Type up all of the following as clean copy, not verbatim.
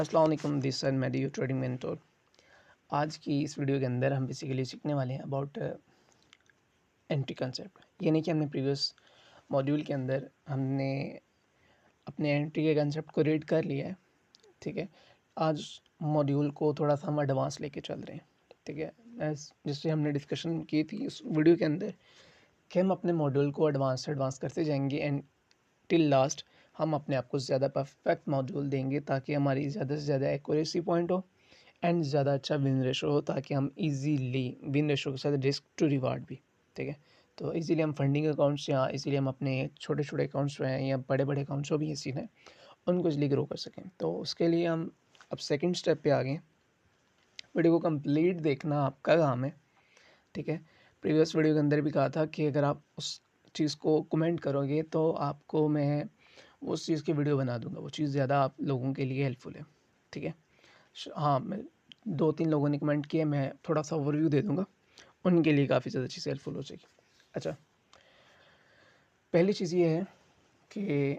अस्सलाम वालेकुम, this is Medi trading mentor. आज की इस वीडियो के अंदर हम बेसिकली सीखने वाले हैं अबाउट एंट्री कंसेप्ट। यानी कि हमने प्रीवियस मॉड्यूल के अंदर हमने अपने एंट्री के कंसेप्ट को रीड कर लिया है। ठीक है, आज मॉड्यूल को थोड़ा सा हम एडवांस लेके चल रहे हैं। ठीक है, जिससे हमने डिस्कशन की थी उस वीडियो के अंदर कि हम अपने मॉड्यूल को एडवांस से एडवांस करते जाएंगे एंड टिल लास्ट हम अपने आप को ज़्यादा परफेक्ट मॉड्यूल देंगे ताकि हमारी ज़्यादा से ज़्यादा एक्यूरेसी पॉइंट हो एंड ज़्यादा अच्छा विन रेशो हो, ताकि हम इजीली विन रेशो के साथ रिस्क टू रिवार्ड भी। ठीक है, तो इजीली हम फंडिंग अकाउंट्स या इजीली हम अपने छोटे छोटे अकाउंट्स जो हैं या बड़े बड़े अकाउंट्स जो भी इसी हैं उनको इजीली ग्रो कर सकें। तो उसके लिए हम अब सेकंड स्टेप पे आ गए। वीडियो को कंप्लीट देखना आपका काम है। ठीक है, प्रीवियस वीडियो के अंदर भी कहा था कि अगर आप उस चीज़ को कमेंट करोगे तो आपको मैं उस चीज़ की वीडियो बना दूंगा, वो चीज़ ज़्यादा आप लोगों के लिए हेल्पफुल है। ठीक है, हाँ, मैं 2-3 लोगों ने कमेंट किया, मैं थोड़ा सा ओवरव्यू दे दूंगा, उनके लिए काफ़ी ज़्यादा चीज़ हेल्पफुल हो जाएगी। अच्छा, पहली चीज़ ये है कि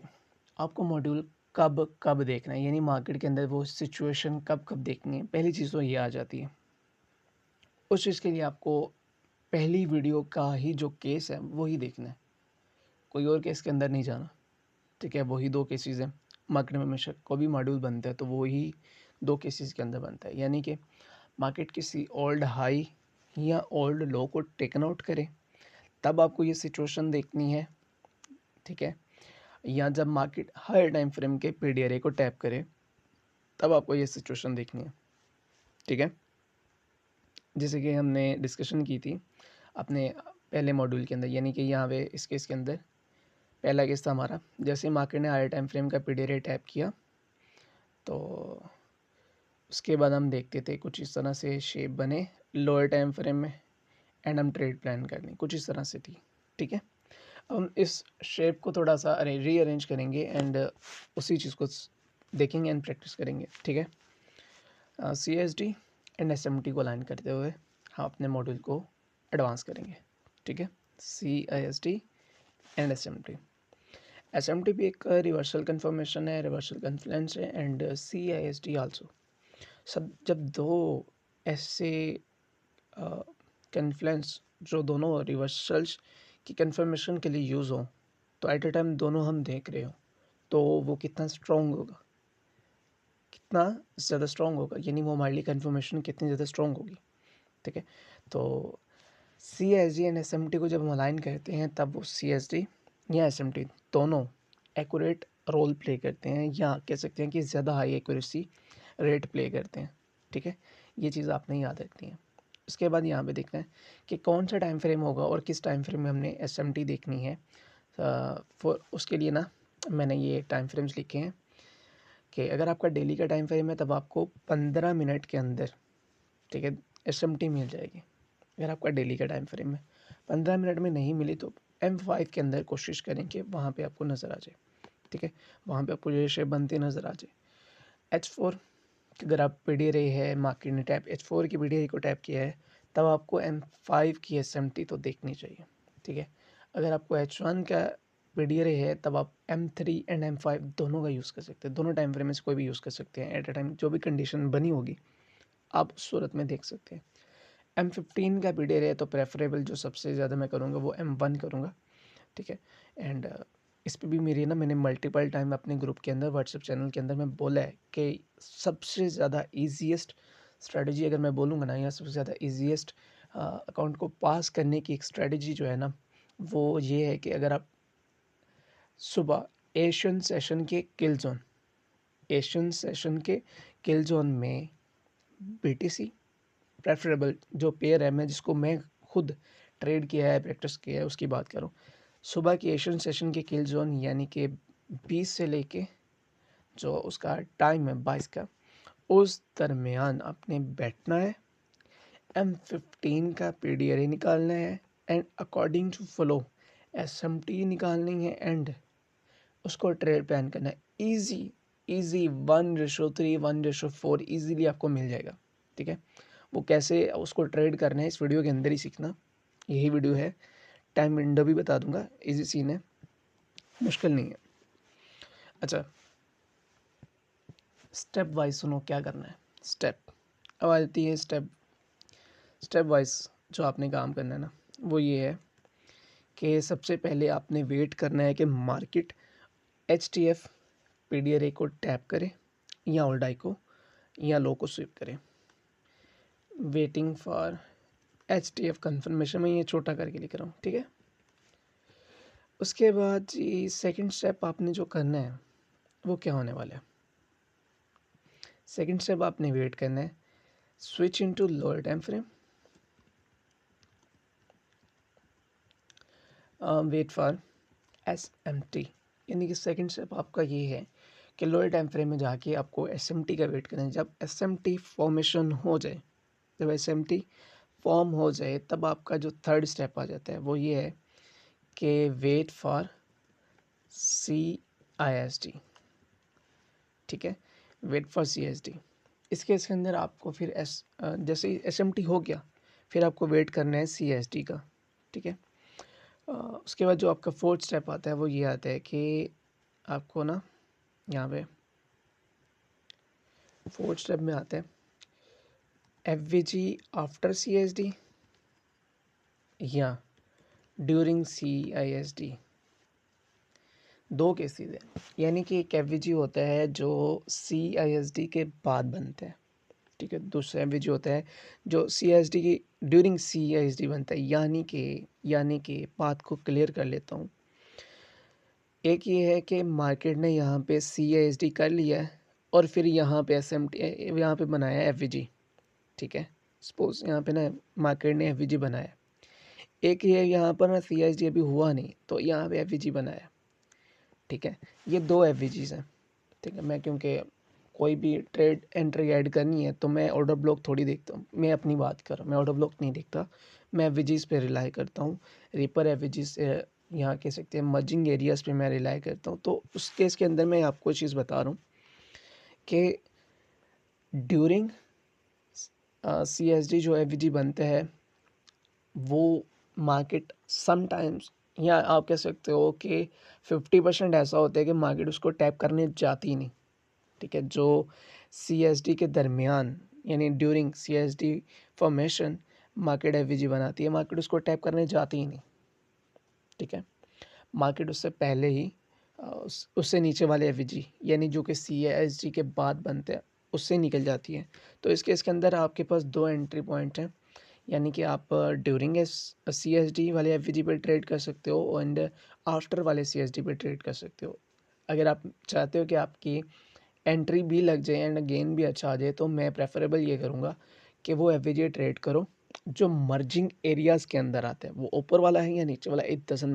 आपको मॉड्यूल कब कब देखना है, यानी मार्केट के अंदर वो सिचुएशन कब कब देखनी है। पहली चीज़ तो ये आ जाती है। उस चीज़ के लिए आपको पहली वीडियो का ही जो केस है वही देखना है, कोई और केस के अंदर नहीं जाना। ठीक है, वही 2 केसेस हैं। मार्केट में हमेशा कोई भी मॉड्यूल बनता है तो वही 2 केसेस के अंदर बनता है, यानी कि मार्केट किसी ओल्ड हाई या ओल्ड लो को टेकन आउट करे तब आपको ये सिचुएशन देखनी है। ठीक है, या जब मार्केट हर टाइम फ्रेम के पीडीआरए को टैप करे तब आपको ये सिचुएशन देखनी है। ठीक है, जैसे कि हमने डिस्कशन की थी अपने पहले मॉड्यूल के अंदर, यानी कि यहाँ पे इस केस के अंदर पहला केस था हमारा, जैसे मार्केट ने हायर टाइम फ्रेम का पीडीआरए टैप किया तो उसके बाद हम देखते थे कुछ इस तरह से शेप बने लोअर टाइम फ्रेम में एंड हम ट्रेड प्लान कर लें, कुछ इस तरह से थी। ठीक है, अब हम इस शेप को थोड़ा सा रीअरेंज करेंगे एंड उसी चीज़ को देखेंगे एंड प्रैक्टिस करेंगे। ठीक है, C S D and S M T को लाइन करते हुए हम अपने मॉड्यूल को एडवांस करेंगे। ठीक है, C I S D and S M T भी एक रिवर्सल कन्फर्मेशन है, रिवर्सल कन्फ्लुएंस है and C I S D also. सब जब दो ऐसे कन्फ्लुएंस जो दोनों रिवर्सल्स की कन्फर्मेशन के लिए यूज़ हो तो एट ए टाइम दोनों हम देख रहे हो तो वो कितना स्ट्रॉन्ग होगा, कितना ज़्यादा स्ट्रॉन्ग होगा, यानी वो हमारे लिए कन्फर्मेशन कितनी ज़्यादा स्ट्रॉन्ग होगी। ठीक है, तो C S D and S M T को जब हम अलाइन करते हैं तब वो सी एस डी या एस एम टी दोनों एक्यूरेट रोल प्ले करते हैं, या कह सकते हैं कि ज़्यादा हाई एक्यूरेसी रेट प्ले करते हैं। ठीक है, ये चीज़ आपने याद रखनी है। उसके बाद यहाँ पे देखना है कि कौन सा टाइम फ्रेम होगा और किस टाइम फ्रेम में हमने एस एम टी देखनी है। फॉर उसके लिए ना मैंने ये टाइम फ्रेम्स लिखे हैं कि अगर आपका डेली का टाइम फ्रेम है तब आपको 15 मिनट के अंदर, ठीक है, एस एम टी मिल जाएगी। अगर आपका डेली का टाइम फ्रेम है 15 मिनट में नहीं मिली तो M5 के अंदर कोशिश करें कि वहाँ पे आपको नज़र आ जाए। ठीक है, वहाँ पे आपको ये शेप बनते नज़र आ जाए। H4 अगर आप पी डी रही है, मार्केट ने टैप H4 की पी डी को टैप किया है तब आपको M5 की एस एम टी तो देखनी चाहिए। ठीक है, अगर आपको H1 का पी डी रही है तब आप M3 एंड M5 दोनों का यूज़ कर सकते हैं, दोनों टाइम फ्रेम में से कोई भी यूज़ कर सकते हैं। एट ए टाइम जो भी कंडीशन बनी होगी आप उस सूरत में देख सकते हैं। M15 का पीडी रहे तो प्रेफरेबल जो सबसे ज़्यादा मैं करूँगा वो M1 करूँगा। ठीक है, एंड इस पे भी मेरी ना मैंने मल्टीपल टाइम अपने ग्रुप के अंदर व्हाट्सएप चैनल के अंदर मैं बोला है कि सबसे ज़्यादा ईजीएस्ट स्ट्रेटजी अगर मैं बोलूँगा ना, या सबसे ज़्यादा ईजीएस्ट अकाउंट को पास करने की एक स्ट्रेटजी जो है ना वो ये है कि अगर आप सुबह एशियन सेशन के किल जोन में BTC प्रेफरेबल जो पेयर है, मैं जिसको मैं खुद ट्रेड किया है, प्रैक्टिस किया है, उसकी बात करूँ, सुबह की एशियन सेशन के किल जोन यानी कि 20 से लेके जो उसका टाइम है 22 का, उस दरमियान आपने बैठना है, M15 का PDRA निकालना है and according to flow SMT निकालनी है एंड उसको ट्रेड प्लान करना है। ईजी 1:3 1:4 ईजीली आपको मिल जाएगा। ठीक है, वो कैसे उसको ट्रेड करना है इस वीडियो के अंदर ही सीखना, यही वीडियो है। टाइम विंडो भी बता दूंगा, इजी सीन है, मुश्किल नहीं है। अच्छा, स्टेप वाइज सुनो क्या करना है। स्टेप, अब आती है स्टेप वाइज जो आपने काम करना है ना, वो ये है कि सबसे पहले आपने वेट करना है कि मार्केट HTF PDRA को टैप करे या ऑल डाई को या लो को स्विप करे। वेटिंग फॉर HTF कंफर्मेशन, में ये छोटा करके लिख रहा हूँ, ठीक है। उसके बाद जी सेकंड स्टेप आपने जो करना है वो क्या होने वाला है। सेकंड स्टेप आपने वेट करना है, switch into lower time frame, wait for SMT। यानी कि सेकंड स्टेप आपका ये है कि लोअर टाइम फ्रेम में जाके आपको SMT का वेट करना है। जब SMT फॉर्मेशन हो जाए, जब SMT फॉर्म हो जाए, तब आपका जो थर्ड स्टेप आ जाता है वो ये है कि वेट फॉर CISD, ठीक है, वेट फॉर CISD। इस केस के अंदर आपको फिर जैसे ही SMT हो गया, फिर आपको वेट करना है CISD का, ठीक है। उसके बाद जो आपका फोर्थ स्टेप आता है वो ये आता है कि आपको ना यहाँ पे फोर्थ स्टेप में आता है FVG आफ्टर CISD या ड्यूरिंग CISD। दो केसेस हैं, यानी कि एक FVG होता है जो CISD के बाद बनता है, ठीक है। दूसरा FVG होता है जो CISD की ड्यूरिंग CISD बनता है। यानी कि बात को क्लियर कर लेता हूँ। एक ये है कि मार्केट ने यहाँ पे CISD कर लिया है और फिर यहाँ पे SMT यहाँ पे बनाया है FVG, ठीक है। सपोज यहाँ पे ना मार्केट ने FVG बनाया, एक ये यहाँ पर ना CISD अभी हुआ नहीं तो यहाँ पे FVG बनाया, ठीक है। ये दो FVGs हैं, ठीक है। मैं क्योंकि कोई भी ट्रेड एंट्री ऐड करनी है तो मैं ऑर्डर ब्लॉक थोड़ी देखता हूँ, मैं अपनी बात कर रहा हूँ, मैं ऑर्डर ब्लॉक नहीं देखता, मैं FVGs पे रिलाई करता हूँ। रिपर FVGs यहाँ कह सकते हैं मर्जिंग एरियाज़ पे मैं रिलाई करता हूँ। तो उस केस के अंदर मैं आपको चीज़ बता रहा हूँ कि ड्यूरिंग CISD जो FVG बनते हैं वो मार्केट समटाइम्स, या आप कह सकते हो कि 50% ऐसा होता है कि मार्केट उसको टैप करने जाती ही नहीं, ठीक है। जो CISD के दरमियान यानी during CISD formation market FVG बनाती है, मार्केट उसको टैप करने जाती ही नहीं, ठीक है। मार्केट उससे पहले ही उससे नीचे वाले FVG यानी जो कि CISD के बाद बनते हैं उससे निकल जाती है। तो इस केस के अंदर आपके पास दो एंट्री पॉइंट हैं, यानी कि आप ड्यूरिंग CISD वाले FVG पे ट्रेड कर सकते हो एंड आफ्टर वाले CISD पे ट्रेड कर सकते हो। अगर आप चाहते हो कि आपकी एंट्री भी लग जाए एंड गेन भी अच्छा आ जाए तो मैं प्रेफरेबल ये करूँगा कि वो FVG ट्रेड करो जो मर्जिंग एरियाज़ के अंदर आते हैं। वो ऊपर वाला है या नीचे वाला, इट डजेंट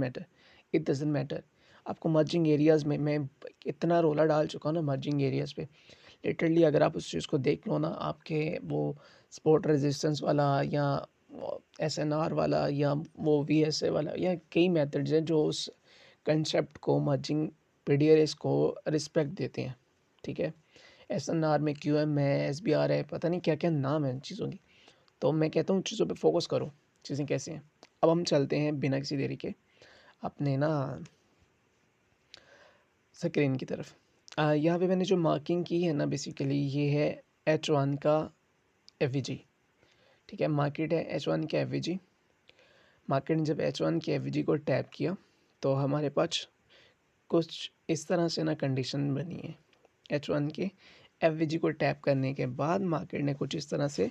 मैटर। आपको मर्जिंग एरियाज़ में मैं इतना रोला डाल चुका हूँ ना मर्जिंग एरियाज़ पे, लिटरली अगर आप उस चीज़ को देख लो ना, आपके वो सपोर्ट रेजिस्टेंस वाला या SNR वाला या वो VSA वाला या कई मेथड्स हैं जो उस कंसेप्ट को मर्जिंग PDRS को रिस्पेक्ट देते हैं, ठीक है। SNR में QM है, SBR है, पता नहीं क्या क्या नाम है इन चीज़ों की। तो मैं कहता हूँ चीज़ों पे फोकस करो, चीज़ें कैसे हैं। अब हम चलते हैं बिना किसी देरी के अपने ना स्क्रीन की तरफ। यहाँ पे मैंने जो मार्किंग की है ना, बेसिकली ये है H1 का FVG, ठीक है। मार्केट है H1 के FVG। मार्केट ने जब H1 के FVG को टैप किया तो हमारे पास कुछ इस तरह से ना कंडीशन बनी है। H1 के FVG को टैप करने के बाद मार्केट ने कुछ इस तरह से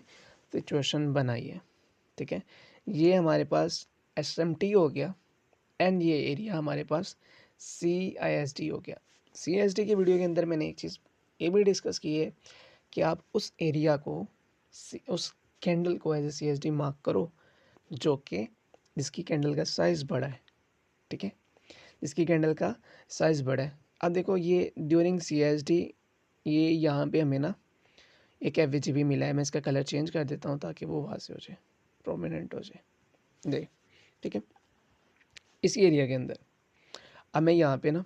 सिचुएशन बनाई है, ठीक है। ये हमारे पास SMT हो गया एंड ये एरिया हमारे पास CISD हो गया। CISD की वीडियो के अंदर मैंने एक चीज़ ये भी डिस्कस की है कि आप उस एरिया को उस कैंडल को एज ए CISD मार्क करो जो कि जिसकी कैंडल का साइज़ बड़ा है, ठीक है, जिसकी कैंडल का साइज़ बड़ा है। अब देखो ये ड्यूरिंग CISD ये यहाँ पे हमें ना एक FVG भी मिला है। मैं इसका कलर चेंज कर देता हूँ ताकि वो वहाँ से हो जाए, प्रोमिनेंट हो जाए, देख, ठीक है। इस एरिया के अंदर अब मैं यहाँ पे ना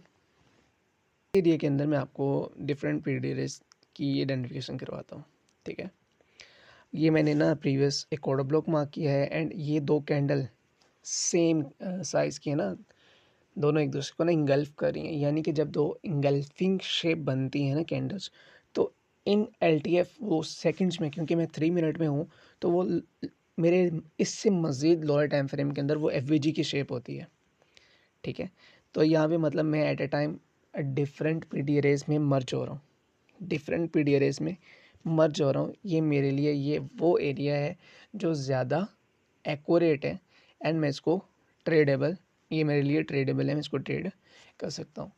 एरिया के अंदर मैं आपको डिफरेंट PDRS की आइडेंटिफिकेशन करवाता हूँ, ठीक है। ये मैंने ना प्रीवियस एक ऑर्डर ब्लॉक मार्क किया है एंड ये दो कैंडल सेम साइज़ की है ना, दोनों एक दूसरे को ना इंगल्फ कर रही हैं। यानी कि जब दो इंगल्फिंग शेप बनती हैं ना कैंडल्स, तो इन LTF वो सेकंड्स में, क्योंकि मैं 3 मिनट में हूँ, तो वो मेरे इससे मज़ीद लोअर टाइम फ्रेम के अंदर वो FVG की शेप होती है, ठीक है। तो यहाँ पे मतलब मैं at a time different PD arrays में मर्ज हो रहा हूँ, डिफरेंट PD अरेज में मर्ज हो रहा हूँ। ये मेरे लिए ये वो एरिया है जो ज़्यादा एक्यूरेट है एंड मैं इसको ट्रेडेबल, ये मेरे लिए ट्रेडेबल है, मैं इसको ट्रेड कर सकता हूँ।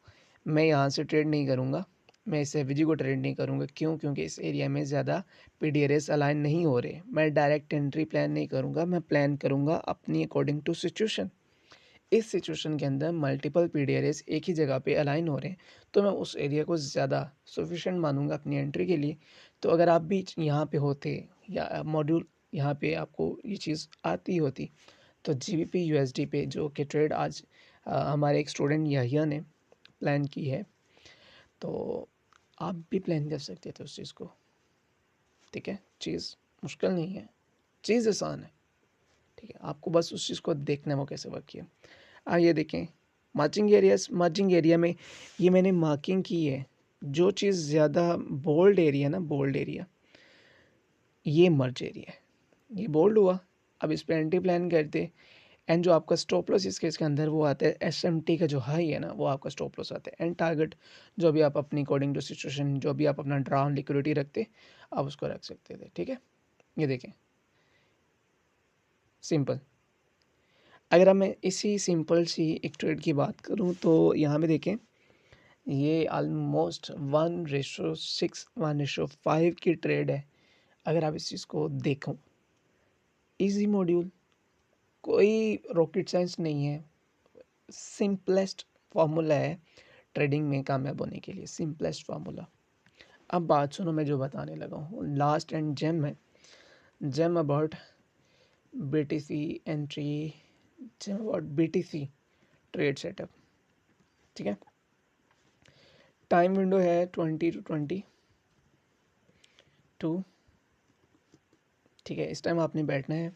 मैं यहाँ से ट्रेड नहीं करूँगा, मैं इस FVG को ट्रेड नहीं करूँगा। क्यों? क्योंकि इस एरिया में ज़्यादा PD अरेज अलाइन नहीं हो रहे। मैं डायरेक्ट एंट्री प्लान नहीं करूँगा, मैं प्लान करूँगा अपनी अकॉर्डिंग टू सिचुएशन। इस सिचुएशन के अंदर मल्टीपल PD अरेज एक ही जगह पे अलाइन हो रहे हैं, तो मैं उस एरिया को ज़्यादा सफिशेंट मानूंगा अपनी एंट्री के लिए। तो अगर आप भी यहाँ पे होते या मॉड्यूल यहाँ पे आपको ये चीज़ आती होती, तो GBP USD पे जो कि ट्रेड आज हमारे एक स्टूडेंट याहिया ने प्लान की है, तो आप भी प्लान कर सकते थे उस चीज़ को, ठीक है। चीज़ मुश्किल नहीं है, चीज़ आसान है, ठीक है। आपको बस उस चीज़ को देखना है वो कैसे वर्क किया। आइए देखें मार्चिंग एरियाज। मार्चिंग एरिया में ये मैंने मार्किंग की है, जो चीज़ ज़्यादा बोल्ड एरिया ना, बोल्ड एरिया, ये मर्ज एरिया है, ये बोल्ड हुआ। अब इस पर एंटी प्लान करते एंड जो आपका स्टॉप लॉस इसके अंदर वो आता है SMT का जो हाई है ना, वो आपका स्टॉप लॉस आता है। एंड टारगेट जो भी आप अपनी अकॉर्डिंग टू सिचुएशन, जो भी आप अपना ड्राउन लिक्विडिटी रखते, आप उसको रख सकते थे, ठीक है। ये देखें सिंपल। अगर अब मैं इसी सिंपल सी एक ट्रेड की बात करूं, तो यहाँ पे देखें ये ऑलमोस्ट 1:6 1:5 की ट्रेड है। अगर आप इस चीज़ को देखो, इजी मॉड्यूल, कोई रॉकेट साइंस नहीं है, सिंपलेस्ट फार्मूला है ट्रेडिंग में कामयाब होने के लिए, सिंपलेस्ट फार्मूला। अब बात सुनो, मैं जो बताने लगा हूँ लास्ट एंड जेम है, gem about BTC entry, gem about BTC trade setup, ठीक है। टाइम विंडो है 20 to 22, ठीक है। इस टाइम आपने बैठना है।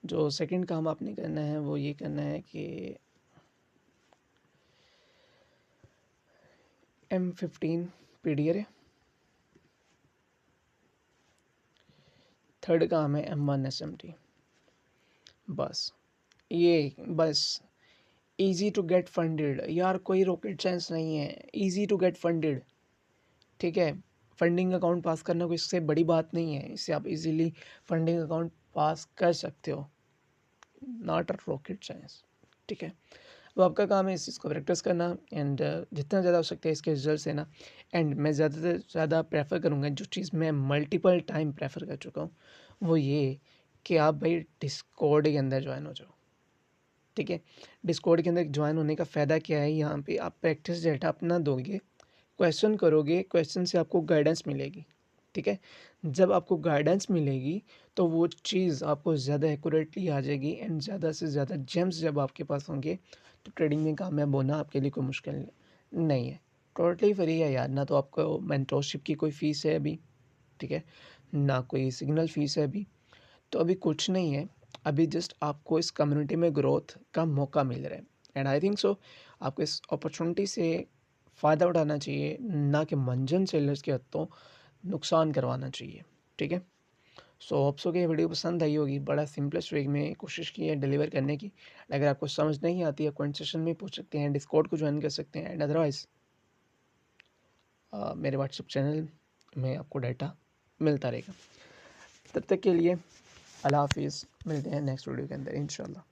जो सेकंड काम आपने करना है वो ये करना है कि M15 PD अरे। थर्ड काम है M1 SMT। बस ये बस इजी टू गेट फंडेड यार, कोई रॉकेट साइंस नहीं है, इजी टू गेट फंडेड, ठीक है। फंडिंग अकाउंट पास करना कोई इससे बड़ी बात नहीं है, इससे आप इजीली फंडिंग अकाउंट पास कर सकते हो, नॉट अ रॉकेट साइंस, ठीक है। तो आपका काम है इस चीज़ को प्रैक्टिस करना एंड जितना ज़्यादा हो सकता है इसके रिजल्ट लेना। एंड मैं ज़्यादा से ज़्यादा प्रेफर करूँगा, जो चीज़ मैं मल्टीपल टाइम प्रेफर कर चुका हूँ, वो ये कि आप भाई डिस्कॉर्ड के अंदर ज्वाइन हो जाओ, ठीक है। डिस्कॉर्ड के अंदर ज्वाइन होने का फ़ायदा क्या है, यहाँ पे आप प्रैक्टिस डेटा अपना दोगे, क्वेश्चन करोगे, क्वेश्चन से आपको गाइडेंस मिलेगी, ठीक है। जब आपको गाइडेंस मिलेगी तो वो चीज़ आपको ज़्यादा एक्यूरेटली आ जाएगी एंड ज़्यादा से ज़्यादा जेम्स जब आपके पास होंगे, तो ट्रेडिंग में कामयाब होना आपके लिए कोई मुश्किल नहीं है। टोटली फ्री है यार, ना तो आपको मेंटोरशिप की कोई फ़ीस है अभी, ठीक है, ना कोई सिग्नल फ़ीस है अभी, तो अभी कुछ नहीं है। अभी जस्ट आपको इस कम्युनिटी में ग्रोथ का मौका मिल रहा है एंड आई थिंक सो आपको इस अपॉर्चुनिटी से फ़ायदा उठाना चाहिए, ना कि मंजन सेलर्स के हत्थों नुकसान करवाना चाहिए, ठीक है। सो होप सो कि ये वीडियो पसंद आई होगी। बड़ा सिंपलेस्ट वे में कोशिश की है डिलीवर करने की। अगर आपको समझ नहीं आती है कमेंट सेक्शन में पूछ सकते हैं, डिस्कॉर्ड को ज्वाइन कर सकते हैं एंड अदरवाइज़ मेरे व्हाट्सएप चैनल में आपको डाटा मिलता रहेगा। तब तक के लिए अल्लाह हाफिज़, मिलते हैं नेक्स्ट वीडियो के अंदर इंशाल्लाह।